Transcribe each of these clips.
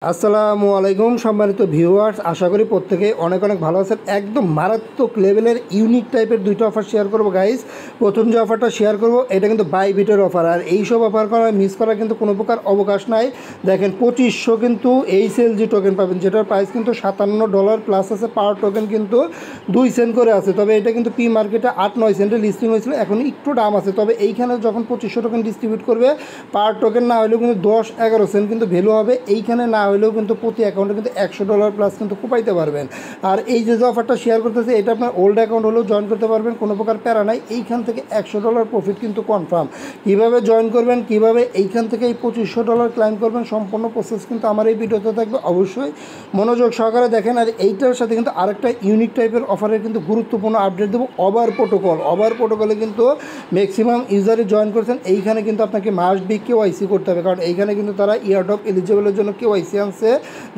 আসসালামু আলাইকুম সম্মানিত ভিউয়ার্স, আশা করি প্রত্যেকেই অনেক অনেক ভালো আছেন। একদম মারাত্মক লেভেলের ইউনিক টাইপের দুইটা অফার শেয়ার করব গাইস। প্রথম যে অফারটা শেয়ার করব এটা কিন্তু বাইবিটের অফার, আর এইসব অফার করা মিস করার কিন্তু কোনো প্রকার অবকাশ নাই। দেখেন 2500 কিন্তু এইচএলজি টোকেন পাবেন, যেটার প্রাইস কিন্তু $57 প্লাস আছে। পার টোকেন কিন্তু 2 সেন্ট করে আছে, তবে এটা কিন্তু পি মার্কেটে 8-9 সেন্টে লিস্টিং হয়েছিল, এখন একটু দাম আছে। তবে এইখানে যখন 2500 টোকেন ডিস্ট্রিবিউট করবে, পার টোকেন না হলেও কিন্তু 10-11 সেন্ট কিন্তু ভ্যালু হবে। এইখানে না হলেও কিন্তু প্রতি অ্যাকাউন্টে কিন্তু $100 প্লাস কিন্তু কোপাইতে পারবেন। আর এই যে অফারটা শেয়ার করতেছে, এটা আপনার ওল্ড অ্যাকাউন্ট হলেও জয়েন করতে পারবেন, কোনো প্রকার প্যারা নাই। এইখান থেকে $100 প্রফিট কিন্তু কনফার্ম। কীভাবে জয়েন করবেন, কীভাবে এইখান থেকে এই $2500 ক্লাইম করবেন, সম্পূর্ণ প্রসেস কিন্তু আমার এই ভিডিওতে থাকবে। অবশ্যই মনোযোগ সহকারে দেখেন। আর এইটার সাথে কিন্তু আরেকটা ইউনিক টাইপের অফারের কিন্তু গুরুত্বপূর্ণ আপডেট দেবো, ওভার প্রোটোকল। ওভার প্রোটোকলে কিন্তু ম্যাক্সিমাম ইউজারই জয়েন করছেন। এইখানে কিন্তু আপনাকে মাস্ট বি কেওয়াইসি করতে হবে, কারণ এইখানে কিন্তু তারা ইয়ারড্রপ এলিজিবলের জন্য কেওয়াইসি আনছে।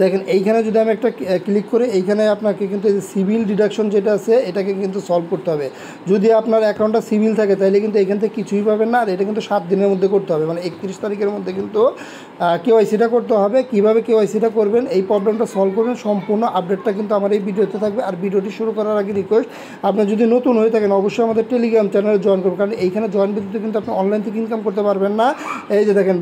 দেখেন এইখানে যদি আমি একটা ক্লিক করি, এইখানে আপনাকে কিন্তু এই যে সিভিল ডিডাকশন যেটা আছে এটাকে কিন্তু সলভ করতে হবে। যদি আপনার অ্যাকাউন্টটা সিভিল থাকে তাহলে কিন্তু এখান থেকে কিছুই পাবেন না। আর এটা কিন্তু 7 দিনের মধ্যে করতে হবে, মানে 31 তারিখের মধ্যে কিন্তু কেওয়াইসিটা করতে হবে। কীভাবে কেওয়াইসিটা করবেন, এই প্রবলেমটা সলভ করবেন, সম্পূর্ণ আপডেটটা কিন্তু আমার এই ভিডিওতে থাকবে। আর ভিডিওটি শুরু করার আগে রিকোয়েস্ট, আপনি যদি নতুন হয়ে থাকেন অবশ্যই আমাদের টেলিগ্রাম চ্যানেলে জয়েন করবেন, কারণ এইখানে জয়েন ব্যতীত কিন্তু আপনি অনলাইন থেকে ইনকাম করতে পারবেন না। এই যে দেখেন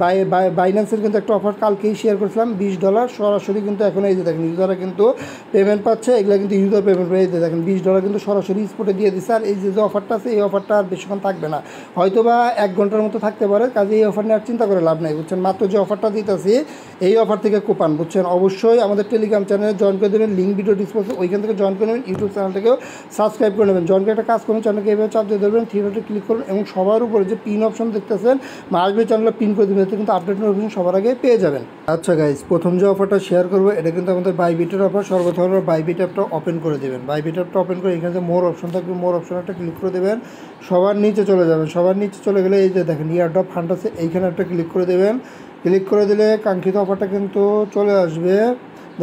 বাইন্যান্সের কিন্তু একটা অফার কালকেই শেয়ার করেছিলাম, $20 সরাসরি কিন্তু এখন এই যে দেখেন ইউজাররা কিন্তু পেমেন্ট পাচ্ছে। এগুলো কিন্তু ইউজার পেমেন্ট পেয়ে দেখেন $20 কিন্তু সরাসরি স্পটে দিয়ে দিচ্ছে। আর এই যে অফারটা আছে, এই অফারটা আর বেশিক্ষণ থাকবে না, হয়তো বা 1 ঘন্টার মতো থাকতে পারে। কাজে এই অফার নিয়ে আর চিন্তা করে লাভ নাই, বুঝছেন। মাত্র যে অফারটা দিতেছি এই অফার থেকে কোপান, বুঝছেন। অবশ্যই আমাদের টেলিগ্রাম চ্যানেলে জয়েন করে দেবেন, লিঙ্ক ভিডিও ডিসক্রিপশনে, ওইখান থেকে জয়েন করে নেবেন। ইউটিউব চ্যানেলটাকেও সাবস্ক্রাইব করে নেবেন। জয়েন করে একটা কাজ করুন, চ্যানেলকে এইভাবে চাপ দিয়ে ধরবেন, থ্রি ডটে ক্লিক করুন এবং সবার উপরে যে পিন অপশন দেখতেছেন মাসবে চ্যানেলটা পিন করে দেবেন, এতে কিন্তু আপডেট নোটিফিকেশন সবার আগে পেয়ে যাবেন। আচ্ছা গাইস, প্রথম যে অফারটা শেয়ার করবো এটা কিন্তু আমাদের বাইবিটের অফার। সর্বপ্রথম বাইবিট অ্যাপটা ওপেন করে দেবেন। বাইবিট অ্যাপটা ওপেন করে এখানে যে মোর অপশন থাকবে, মোর অপশন একটা ক্লিক করে দেবেন। সবার নিচে চলে যাবেন। সবার নিচে চলে গেলে এই যে দেখেন ইয়ারড্রপ ফান্ড আছে, এইখানে একটা ক্লিক করে দেবেন। ক্লিক করে দিলে কাঙ্ক্ষিত অফারটা কিন্তু চলে আসবে।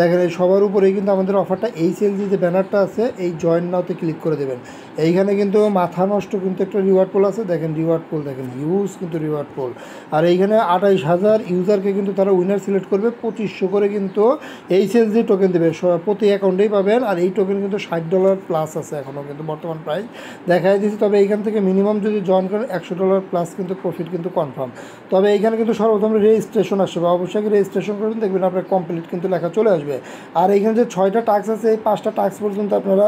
দেখেন এই সবার উপরেই কিন্তু আমাদের অফারটা এইচএলজি যে ব্যানারটা আছে, এই জয়েন নাওতে ক্লিক করে দেবেন। এইখানে কিন্তু মাথা নষ্ট কিন্তু একটা রিওয়ার্ড পোল আছে, দেখেন রিওয়ার্ড পোল, দেখেন হিউজ কিন্তু রিওয়ার্ড পোল। আর এইখানে 28,000 ইউজারকে কিন্তু তারা উইনার সিলেক্ট করবে, 2500 করে কিন্তু এইচএলজি টোকেন দেবে, প্রতি অ্যাকাউন্টেই পাবেন। আর এই টোকেন কিন্তু $60 প্লাস আছে, এখনও কিন্তু বর্তমান প্রাইস দেখাই দিচ্ছি। তবে এইখান থেকে মিনিমাম যদি জয়েন করেন $100 প্লাস কিন্তু প্রফিট কিন্তু কনফার্ম। তবে এইখানে কিন্তু সর্বপ্রথম রেজিস্ট্রেশন আসবে, অবশ্যই রেজিস্ট্রেশন করবেন, দেখবেন আপনার কমপ্লিট কিন্তু লেখা চলে আসবে। আর এইখানে যে 6টা টাস্ক আছে, এই 5টা টাস্ক পর্যন্ত আপনারা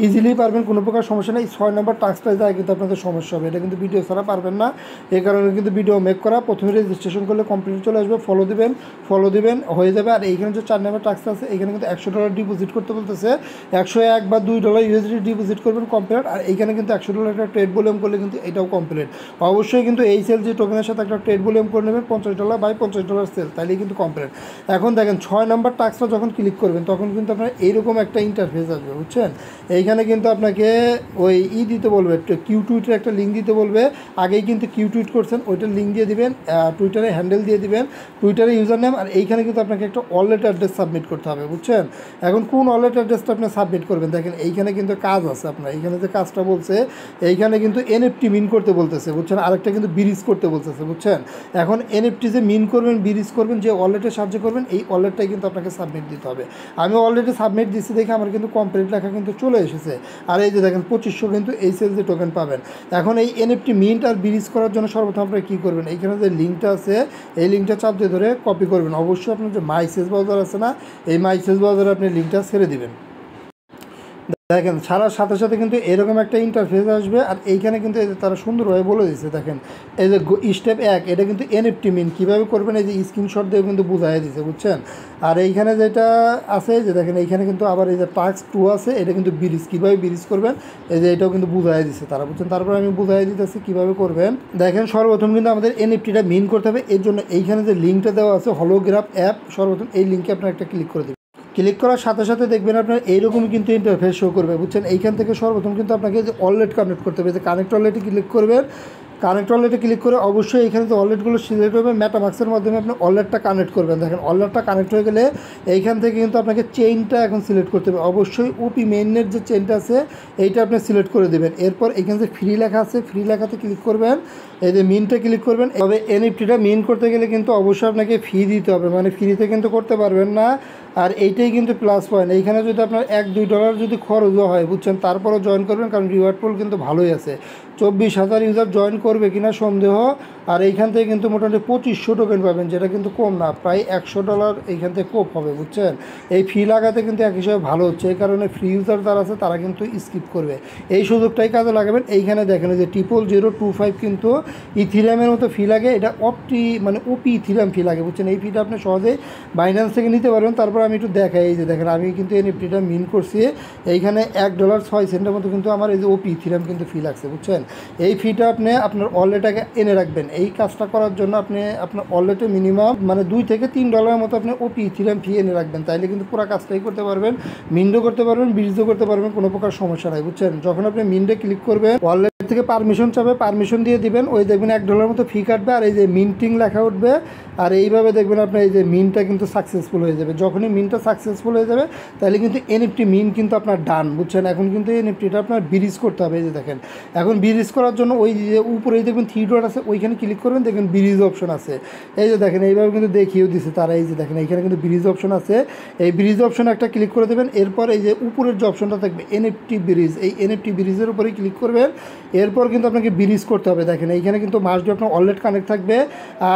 ইজিলি পারবেন, কোনো প্রকার সমস্যা নেই। 6 নম্বর টাস্কটা যায় কিন্তু আপনাদের সমস্যা হবে, এটা কিন্তু ভিডিও ছাড়া পারবেন না। এই কারণে কিন্তু ভিডিও মেক করা। প্রথমে রেজিস্ট্রেশন করলে কমপ্লিট চলে আসবে, ফলো দিবেন হয়ে যাবে। আর এইখানে যে 4 নম্বর টাস্ক আছে, এখানে কিন্তু $100 ডিপোজিট করতে বলতেছে। $101 বা $2 ইউএসডি ডিপোজিট করবেন, কমপ্লিট। আর এইখানে কিন্তু $100 একটা ট্রেড ভলিউম করলে কিন্তু এটাও কমপ্লিট। অবশ্যই কিন্তু এই সেল যে টোকেনের সাথে একটা ট্রেড ভলিউম করে নেবেন, $50 বাই $50 সেল, তাইলেই কিন্তু কমপ্লিট। এখন দেখেন 6 নম্বর টাস্কটা যখন ক্লিক করবেন তখন কিন্তু আপনার এইরকম একটা ইন্টারফেস আসবে, বুঝছেন। এইখানে কিন্তু আপনাকে ওই দিতে বলবে, কিউ টুইটের একটা লিঙ্ক দিতে বলবে। আগেই কিন্তু কিউ টুইট করছেন, ওইটার লিঙ্ক দিয়ে দিবেন, টুইটারে হ্যান্ডেল দিয়ে দিবেন, টুইটারে ইউজার নেম। আর এইখানে কিন্তু আপনাকে একটা ওয়ালেট অ্যাড্রেস সাবমিট করতে হবে, বুঝছেন। এখন কোন ওয়ালেট অ্যাড্রেসটা আপনি সাবমিট করবেন, দেখেন এইখানে কিন্তু কাজ আছে আপনার। এইখানে যে কাজটা বলছে, এইখানে কিন্তু এনএফটি মিন করতে বলতেছে, বুঝছেন। আরেকটা কিন্তু বিরিজ করতে বলতেছে, বুঝছেন। এখন এনএফটি যে মিন করবেন, বিরিজ করবেন, যে ওয়ালেটের সাহায্য করবেন, এই ওয়ালেটটাই কিন্তু আপনাকে সাবমিট দিতে হবে। আমি অলরেডি সাবমিট দিচ্ছি দেখে আমার কিন্তু কমপ্লিট লেখা কিন্তু চলে এসেছে। আর এই যে দেখেন 2500 কিন্তু এইচএলজি টোকেন পাবেন। এখন এই এনএফটি মিন্ট আর বিরিজ করার জন্য সর্বপ্রথম আপনারা কী করবেন, এইখানে যে লিঙ্কটা আছে এই লিঙ্কটা চাপ দিয়ে ধরে কপি করবেন। অবশ্যই আপনার যে মাইসেজ ব্রাউজার আছে না, এই মাইসেজ ব্রাউজারে আপনি লিঙ্কটা ছেড়ে দিবেন। দেখেন ছাড়ার সাথে সাথে কিন্তু এরকম একটা ইন্টারফেস আসবে। আর এইখানে কিন্তু এই যে তারা সুন্দরভাবে বলে দিচ্ছে, দেখেন এই যে স্টেপ 1, এটা কিন্তু এনএফটি মিন কীভাবে করবেন, এই যে স্ক্রিনশট দিয়ে কিন্তু বুঝাই দিচ্ছে, বুঝছেন। আর এইখানে যেটা আছে যে দেখেন এইখানে কিন্তু আবার এই যে টাস্ক 2 আছে, এটা কিন্তু বিরিজ কীভাবে বিরিজ করবেন, এই যে এটাও কিন্তু বুঝাই দিচ্ছে তারা, বুঝছেন। তারপরে আমি বুঝাই দিতেছি কীভাবে করবেন। দেখেন সর্বপ্রথম কিন্তু আমাদের এনএফটিটা মিন করতে হবে, এর জন্য এইখানে যে লিঙ্কটা দেওয়া আছে হলোগ্রাফ অ্যাপ, সর্বপ্রথম এই লিঙ্কে আপনার একটা ক্লিক করে দেবেন। ক্লিক করার সাথে সাথে দেখবেন আপনার এইরকমই কিন্তু ইন্টারফেস শো করবে, বুঝছেন। এইখান থেকে সর্বপ্রথম কিন্তু আপনাকে যে ওয়ালেট কানেক্ট করতে হবে, যে কানেক্ট ওয়ালেটে ক্লিক করবেন। কানেক্ট ওয়ালেটে ক্লিক করে অবশ্যই এখানে যে ওয়ালেটগুলো সিলেক্ট হবে মেটামাক্সের মাধ্যমে আপনি ওয়ালেটটা কানেক্ট করবেন। দেখেন ওয়ালেটটা কানেক্ট হয়ে গেলে এইখান থেকে কিন্তু আপনাকে চেইনটা এখন সিলেক্ট করতে হবে। অবশ্যই ওপি মেইনের যে চেইনটা আছে এইটা আপনি সিলেক্ট করে দেবেন। এরপর এখানে যে ফ্রি লেখা আছে ফ্রি লেখাতে ক্লিক করবেন, এই যে মিনটা ক্লিক করবেন। তবে এনএফটিটা মিন করতে গেলে কিন্তু অবশ্যই আপনাকে ফি দিতে হবে, মানে ফ্রিতে কিন্তু করতে পারবেন না। আর এইটাই কিন্তু প্লাস পয়েন্ট, এইখানে যদি আপনার $1-2 যদি খরচও হয় বুঝছেন, তারপরও জয়েন করবেন, কারণ রিওয়ার্ড পুল কিন্তু ভালোই আছে। 24,000 ইউজার জয়েন করবে কিনা সন্দেহ। আর এইখান থেকে কিন্তু মোটামুটি 2500 টোকেন পাবেন, যেটা কিন্তু কম না, প্রায় $100 এইখান থেকে কোপ হবে বুঝছেন। এই ফি লাগাতে কিন্তু এক হিসাবে ভালো হচ্ছে, এই কারণে ফ্রি ইউজার যারা আছে তারা কিন্তু স্কিপ করবে, এই সুযোগটাই কাজে লাগাবেন। এইখানে দেখেন যে 00025 কিন্তু ইথিরিয়ামের মতো ফি লাগে, এটা মানে ওপি ইথিরিয়াম ফি লাগে বুঝছেন। এই ফিটা আপনি সহজেই বাইন্যান্স থেকে নিতে পারবেন। তারপর আমি একটু দেখাই, এই যে দেখেন আমি কিন্তু এনএফটিটা মিন করছি, এইখানে $1.06 মতো কিন্তু আমার এই যে ওপি ইথিরিয়াম কিন্তু ফি লাগছে বুঝছেন। এই ফিটা আপনি আপনার ওয়ালেটটাকে এনে রাখবেন। এই কাজটা করার জন্য আপনি আপনার ওয়ালেটে মিনিমাম মানে $2 থেকে $3 মতো আপনি ওপি ইথিরিয়াম ফি এনে রাখবেন, তাইলে কিন্তু পুরো কাজটাই করতে পারবেন, মিন্ডো করতে পারবেন, ব্রিজও করতে পারবেন, কোনো প্রকার সমস্যা নাই বুঝছেন। যখন আপনি মিন্ডে ক্লিক করবেন ওয়ালেট থেকে পারমিশন চাবে, পারমিশন দিয়ে দিবেন, ওই দেখবেন $1 মতো ফি কাটবে, আর এই যে মিন্টিং লেখা উঠবে, আর এইভাবে দেখবেন আপনার এই যে মিনটা কিন্তু সাকসেসফুল হয়ে যাবে। যখনই মিনটা সাকসেসফুল হয়ে যাবে তাহলে কিন্তু এনএফটি মিন কিন্তু আপনার ডান বুঝছেন। এখন কিন্তু এনএফটিটা আপনার ব্রিজ করতে হবে, এই যে দেখেন এখন ব্রিজ করার জন্য ওই যে উপরেই দেখবেন 3 ডট আছে, ওইখানে ক্লিক করবেন, দেখবেন ব্রিজ অপশন আছে, এই যে দেখেন এইভাবে কিন্তু দেখিয়েও দিছে তারা, এই যে দেখেন এইখানে কিন্তু ব্রিজ অপশন আছে, এই ব্রিজ অপশন একটা ক্লিক করে দেবেন। এরপর এই যে উপরের যে অপশনটা থাকবে এনএফটি ব্রিজ, এই এনএফটি ব্রিজের উপরেই ক্লিক করবেন। এরপর কিন্তু আপনাকে ব্রিজ করতে হবে, দেখেন এইখানে কিন্তু মাস্ট বি আপনার ওয়ালেট কানেক্ট থাকবে,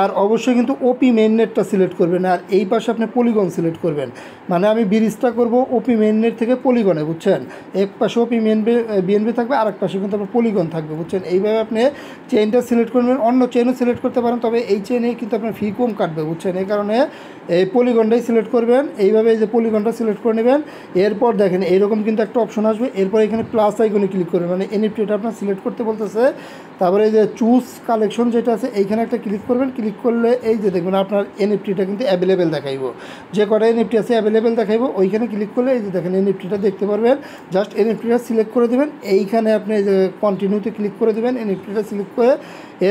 আর অবশ্যই কিন্তু ওপি মেইননেটটা সিলেক্ট করবেন, আর এই পাশে আপনি পলিগন সিলেক্ট করবেন। মানে আমি ব্রিজটা করব ওপি মেইননেট থেকে পলিগনে বুঝছেন, এক পাশে ওপি বিএনবি থাকবে, আর এক পাশে কিন্তু আপনার পলিগন থাকবে বুঝছেন। এইভাবে আপনি চেইনটা সিলেক্ট করবেন, অন্য চেইনও সিলেক্ট করতে পারেন, তবে এই চেইনে কিন্তু আপনার ফি কম কাটবে বুঝছেন, এই কারণে এই পলিগনটাই সিলেক্ট করবেন। এইভাবে এই যে পলিগনটা সিলেক্ট করে নেবেন। এরপর দেখেন এইরকম কিন্তু একটা অপশন আসবে, এরপর এখানে প্লাস আইকনে ক্লিক করবেন, মানে এনএফটিটা আপনার সিলেক্ট করতে বলতেছে। তারপরে এই যে চুজ কালেকশন যেটা আছে এইখানে একটা ক্লিক করবেন, ক্লিক করলে এই যে দেখবেন আপনার এনএফটিটা কিন্তু অ্যাভেলেবেল দেখাইব, যে কটা এনএফটি আছে অ্যাভেলেবেল দেখাইব, ওইখানে ক্লিক করলে এই যে দেখেন এনএফটিটা দেখতে পারবেন। জাস্ট এনএফটিটা সিলেক্ট করে দেবেন, এইখানে আপনি এই যে কন্টিনিউতে ক্লিক করে দেবেন, এনএফটিটা সিলেক্ট করে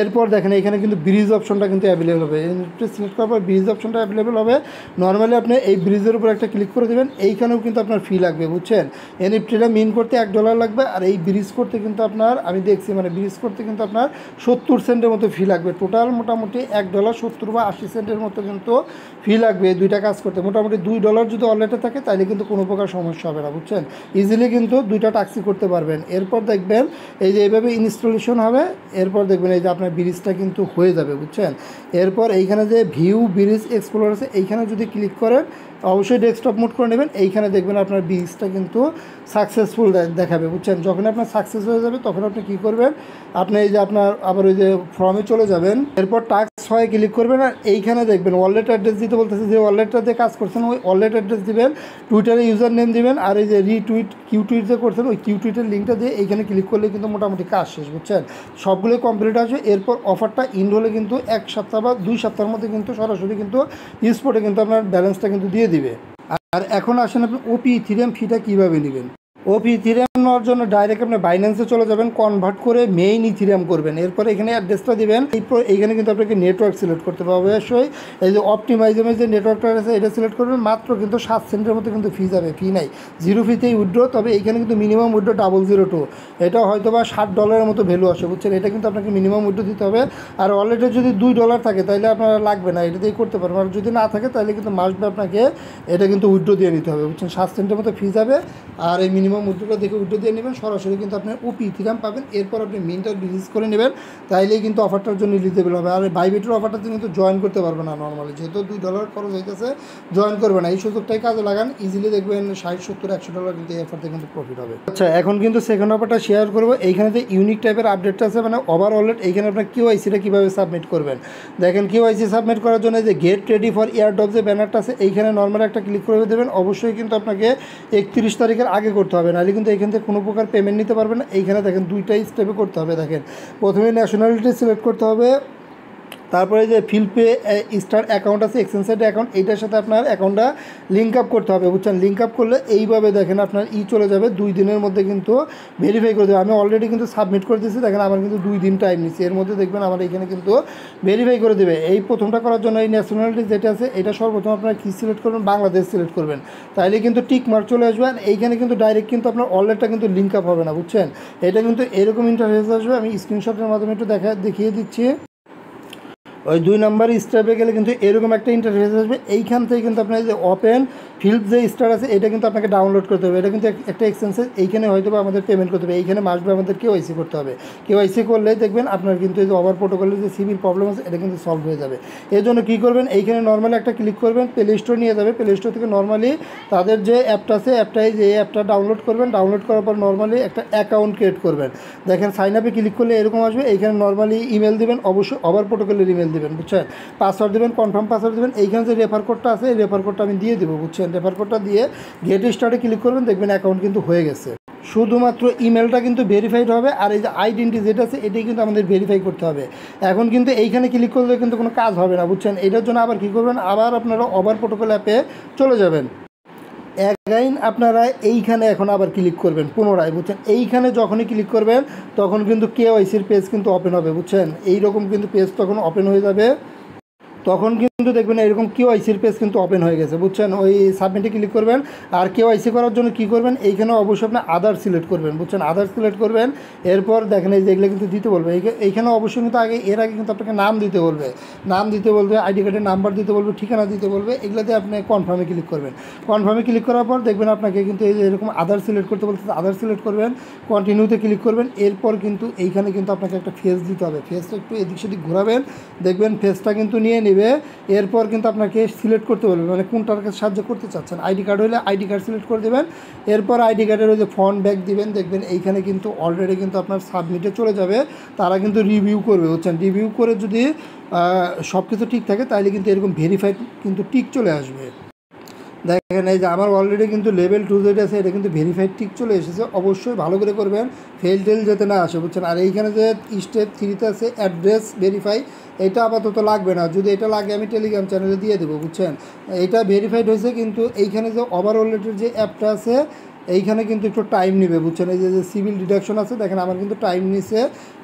এরপর দেখেন এইখানে কিন্তু ব্রিজ অপশনটা কিন্তু অ্যাভেলেবেল হবে, এনএফটি সিলেক্ট করার পর ব্রিজ অপশনটা অ্যাভেলেবেল হবে। নর্মালি আপনি এই ব্রিজের উপর একটা ক্লিক করে দেবেন, এইখানেও কিন্তু আপনার ফি লাগবে বুঝছেন। এনএফটিটা মিন করতে $1 লাগবে, আর এই ব্রিজ করতে কিন্তু আপনার আমি দেখছি মানে ব্রিজ করতে কিন্তু আপনার 70 সেন্টের মতো ফি লাগবে। টোটাল মোটামুটি $1 বা 80 সেন্টের মতো কিন্তু ফি লাগবে এই দুইটা কাজ করতে। মোটামুটি $2 যদি ওয়ালেটে থাকে তাহলে কিন্তু কোনো প্রকার সমস্যা হবে না বুঝছেন, ইজিলি কিন্তু দুইটা টাক্সি করতে পারবেন। এরপর দেখবেন এই যে এইভাবে ইনস্টলেশন হবে, এরপর দেখবেন এই যে আপনার ব্রিজটা কিন্তু হয়ে যাবে বুঝছেন। এরপর এইখানে যে ভিউ ব্রিজ এক্সপ্লোর আছে এইখানে যদি ক্লিক করেন, অবশ্যই ডেস্কটপ মোড করে নেবেন। এইখানে দেখবেন আপনার ব্রিজটা কিন্তু সাকসেসফুল দেখাবে বুঝছেন। যখন আপনার সাকসেস হয়ে যাবে তখন আপনি কী করবেন, আপনি এই যে আপনার আবার ওই যে ফর্মে চলে যাবেন, এরপর টাস্ক হয় ক্লিক করবেন, আর এইখানে দেখবেন ওয়ালেট অ্যাড্রেস দিতে বলতেছে, যে ওয়ালেটটা দিয়ে কাজ করছেন ওই ওয়ালেট অ্যাড্রেস দিবেন, টুইটারে ইউজার নেম দিবেন, আর এই যে কিউ টুইট যে করছেন ওই কিউ টুইটের লিঙ্কটা দিয়ে এইখানে ক্লিক করলে কিন্তু মোটামুটি কাজ শেষ বুঝছেন, সবগুলোই কমপ্লিট আসবে। এরপর অফারটা ইন্ড হলে কিন্তু 1 সপ্তাহ বা 2 সপ্তাহের মধ্যে কিন্তু সরাসরি কিন্তু স্পটে কিন্তু আপনার ব্যালেন্সটা কিন্তু দিয়ে দিবে। আর এখন আসেন আপনি ওপি ইথিরিয়াম ফিটা কীভাবে নেবেন। ওপি ইথিরিয়াম নেওয়ার জন্য ডাইরেক্ট আপনি বাইন্যান্সে চলে যাবেন, কনভার্ট করে মেইন ইথিরিয়াম করবেন, এরপরে এখানে অ্যাড্রেসটা দিবেন। এইখানে কিন্তু আপনাকে নেটওয়ার্ক সিলেক্ট করতে হবে অবশ্যই, এই যে অপটিমাইজমের যে নেটওয়ার্কটা আছে এটা সিলেক্ট করবেন। মাত্র কিন্তু 7 সেন্টের মতো কিন্তু ফি যাবে, ফি নাই, 0 ফিতেই উইথড্র। তবে এইখানে কিন্তু মিনিমাম উইথড্র 002, এটা হয়তো বা $60 মতো ভ্যালু আসে বুঝছেন, এটা কিন্তু আপনাকে মিনিমাম উইথড্র দিতে হবে। আর ওয়ালেটে যদি $2 থাকে তাহলে আপনার লাগবে না, এটা দিয়ে করতে পারবেন। আর যদি না থাকে তাহলে কিন্তু মাস্ট বি আপনাকে এটা কিন্তু উইথড্র দিয়ে নিতে হবে বুঝছেন। 7 সেন্টের মতো ফি যাবে, আর এই মিনিমাম উইথড্রটা দেখে উইথড্র দিয়ে নেবেন, সরাসরি কিন্তু আপনি ওপি ইথিরিয়াম পাবেন। এরপর আপনি মিনটা রিলিজ করে নেবেন, তাইলেই কিন্তু অফারটার জন্য এলিজিবল হবে। আর বাইবিটের অফারটাতে কিন্তু জয়েন করতে পারবে না নর্মালি, যেহেতু $2 খরচ হইতেছে জয়েন করবে না। এই সুযোগটাই কাজে লাগান, ইজিলি দেখবেন $60-70-100 কিন্তু এই অফার থেকে কিন্তু প্রফিট হবে। আচ্ছা, এখন কিন্তু সেকেন্ড অফারটা শেয়ার করবো। এইখানে যে ইউনিক টাইপের আপডেটটা আছে মানে ওভার ওয়ালেট, এইখানে আপনার কিউআইসিটা কীভাবে সাবমিট করবেন। দেখেন কিউআইসি সাবমিট করার জন্য যে গেট রেডি ফর এয়ারড্রপ যে ব্যানারটা আছে এইখানে নর্মাল একটা ক্লিক করে দেবেন। অবশ্যই কিন্তু আপনাকে 31 তারিখের আগে করতে হবে, নাহলে কিন্তু এইখান থেকে কোনো প্রকার পেমেন্ট নিতে পারবেন না। এইখানে দেখেন দুইটাই স্টেপে করতে হবে। দেখেন প্রথমে ন্যাশনালিটি সিলেক্ট করতে হবে, তারপরে যে ফিলপে স্টার অ্যাকাউন্ট আছে, এক্সচেঞ্জ অ্যাকাউন্ট, এইটার সাথে আপনার অ্যাকাউন্টটা লিঙ্ক আপ করতে হবে, বুঝছেন। লিঙ্ক আপ করলে এইভাবে দেখেন আপনার চলে যাবে, 2 দিনের মধ্যে কিন্তু ভেরিফাই করে দেবে। আমি অলরেডি কিন্তু সাবমিট করে দিয়েছি, দেখেন আমার কিন্তু 2 দিন টাইম নিচ্ছে, এর মধ্যে দেখবেন আমার এখানে কিন্তু ভেরিফাই করে দেবে। এই প্রথমটা করার জন্য এই ন্যাশনালিটি যেটা আছে এটা সর্বপ্রথম আপনার কী সিলেক্ট করবেন, বাংলাদেশ সিলেক্ট করবেন, তাইলে কিন্তু টিক মার্ক চলে আসবে। আর এইখানে কিন্তু ডাইরেক্ট কিন্তু আপনার ওয়ালেটটা কিন্তু লিঙ্ক আপ হবে না, বুঝছেন। এটা কিন্তু এরকম ইন্টারফেস আসবে, আমি স্ক্রিনশটের মাধ্যমে একটু দেখিয়ে দিচ্ছি। ওই 2 নাম্বার স্টেপে গেলে কিন্তু এরকম একটা ইন্টারফেস আসবে। এইখান থেকে কিন্তু আপনার যে ওপেন ফিল্ড যে স্টার আছে এটা কিন্তু আপনাকে ডাউনলোড করতে হবে। এটা কিন্তু একটা এক্সচেঞ্জেস, এইখানে হয়তো আমাদের পেমেন্ট করতে হবে, এইখানে মাসবে আমাদের কেওয়াইসি করতে হবে। কেওয়াইসি করলে দেখবেন আপনার কিন্তু এই যে ওভার প্রোটোকলের যে সিভিল প্রবলেম আছে এটা কিন্তু সলভ হয়ে যাবে। এর জন্য কী করবেন, এইখানে নর্মালি একটা ক্লিক করবেন, প্লে স্টোর নিয়ে যাবে, প্লে স্টোর থেকে নর্মালি তাদের যে অ্যাপটা আছে অ্যাপটাই যে অ্যাপটা ডাউনলোড করবেন, ডাউনলোড করার পর নর্মালি একটা অ্যাকাউন্ট ক্রিয়েট করবেন। দেখেন সাইন আপে ক্লিক করলে এরকম আসবে, এইখানে নর্মালি ইমেল দেবেন, অবশ্যই ওভার প্রোটোকলের ইমেল দেবেন, বুঝছেন। পাসওয়ার্ড দেবেন, কনফার্ম পাসওয়ার্ড দেবেন। এইখানে যে রেফার কোডটা আছে এই রেফার কোডটা আমি দিয়ে দেবো, বুঝছেন। রেফার কোডটা দিয়ে গেট স্টার্টে ক্লিক করবেন, দেখবেন অ্যাকাউন্ট কিন্তু হয়ে গেছে। শুধুমাত্র ইমেলটা কিন্তু ভেরিফাইড হবে, আর এই যে আইডেন্টি যেটা আছে এটাই কিন্তু আমাদের ভেরিফাই করতে হবে। এখন কিন্তু এইখানে ক্লিক করলে কিন্তু কোনো কাজ হবে না, বুঝছেন। এটার জন্য আবার কী করবেন, আবার আপনারা ওভার প্রোটোকল অ্যাপে চলে যাবেন। অ্যাগাইন আপনারা এইখানে এখন আবার ক্লিক করবেন পুনরায়, বুঝছেন। এইখানে যখনই ক্লিক করবেন তখন কিন্তু কেওয়াইসির পেজ কিন্তু ওপেন হবে, বুঝছেন। এইরকম কিন্তু পেজ তখন ওপেন হয়ে যাবে, তখন কিন্তু দেখবেন এরকম কেওয়াইসির পেজ কিন্তু ওপেন হয়ে গেছে, বুঝছেন। ওই সাবমিটে ক্লিক করবেন, আর কেওয়াইসি করার জন্য কী করবেন, এইখানে অবশ্যই আপনি আধার সিলেক্ট করবেন, বুঝছেন। আধার সিলেক্ট করবেন, এরপর দেখেন এই যে এগুলো কিন্তু দিতে বলবে, এইখানে অবশ্যই কিন্তু এর আগে কিন্তু আপনাকে নাম দিতে বলবে, আইডি কার্ডের নাম্বার দিতে বলবে, ঠিকানা দিতে বলবে, এগুলোতে আপনি কনফার্মে ক্লিক করবেন। কনফার্মে ক্লিক করার পর দেখবেন আপনাকে কিন্তু এই যে এরকম আধার সিলেক্ট করতে বলতে আধার সিলেক্ট করবেন, কন্টিনিউতে ক্লিক করবেন। এরপর কিন্তু এইখানে কিন্তু আপনাকে একটা ফেস দিতে হবে, ফেসটা একটু এদিক সেদিক ঘোরাবেন, দেখবেন ফেসটা কিন্তু নিয়ে নেবে। এরপর কিন্তু আপনাকে সিলেক্ট করতে বলবে, মানে কোনটার কাছে সাহায্য করতে চাচ্ছেন। আইডি কার্ড হলে আইডি কার্ড সিলেক্ট করে দেবেন, এরপর আইডি কার্ডের ওই যে ফ্রন্ট ব্যাক দিবেন, দেখবেন এইখানে কিন্তু অলরেডি কিন্তু আপনার সাবমিটে চলে যাবে, তারা কিন্তু রিভিউ করবে, বুঝছেন। রিভিউ করে যদি সব কিছু ঠিক থাকে তাহলে কিন্তু এরকম ভেরিফাইড কিন্তু টিক চলে আসবে। দেখেন এই যে আমার অলরেডি কিন্তু লেভেল 2 যেটা আছে এটা কিন্তু ভেরিফাইড ঠিক চলে এসেছে। অবশ্যই ভালো করে করবেন, ফেল টেল যাতে না আসে, বুঝছেন। আর এইখানে যে স্টেপ 3তে আছে অ্যাড্রেস ভেরিফাই, এটা আপাতত লাগবে না, যদি এটা লাগে আমি টেলিগ্রাম চ্যানেলে দিয়ে দেবো, বুঝছেন। এটা ভেরিফাইড হয়েছে, কিন্তু এইখানে যে ওভারঅলেটের যে অ্যাপটা আছে এইখানে কিন্তু একটু টাইম নেবে, বুঝছেন। এই যে সিভিল ডিডাকশন আছে দেখেন আমার কিন্তু টাইম নিছে,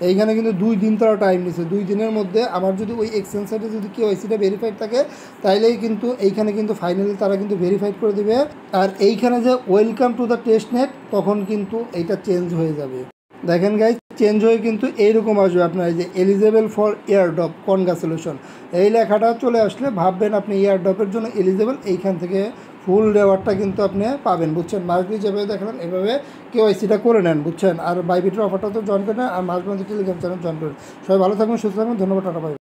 এইখানে কিন্তু 2 দিন তারা টাইম নিছে। 2 দিনের মধ্যে আমার যদি ওই এক্সচেঞ্জ সাইটে যদি কেওয়াইসিটা ভেরিফাইড থাকে তাইলেই কিন্তু এইখানে কিন্তু ফাইনালি তারা কিন্তু ভেরিফাইড করে দেবে। আর এইখানে যে welcome to the test net তখন কিন্তু এইটা চেঞ্জ হয়ে যাবে। দেখেন গাইজ চেঞ্জ হয়ে কিন্তু এইরকম আসবে আপনার এই যে এলিজেবল ফর এয়ারড্রপ কনগ্রাচুলেশন, এই লেখাটা চলে আসলে ভাববেন আপনি এয়ারড্রপের জন্য এলিজেবল। এইখান থেকে ফুল রেওয়ার্ডটা কিন্তু আপনি পাবেন, বুঝছেন। মার্কেট যেভাবে দেখালেন এভাবে কেওয়াইসিটা করে নেন, বুঝছেন। আর বাইবিটের অফারটা তো জয়েন করে নেন, আর মাঝে মধ্যে টেলিগ্রাম চ্যানেল জয়েন করেন। সবাই ভালো থাকবেন, সুস্থ থাকবেন, ধন্যবাদ, টাটা, বাই।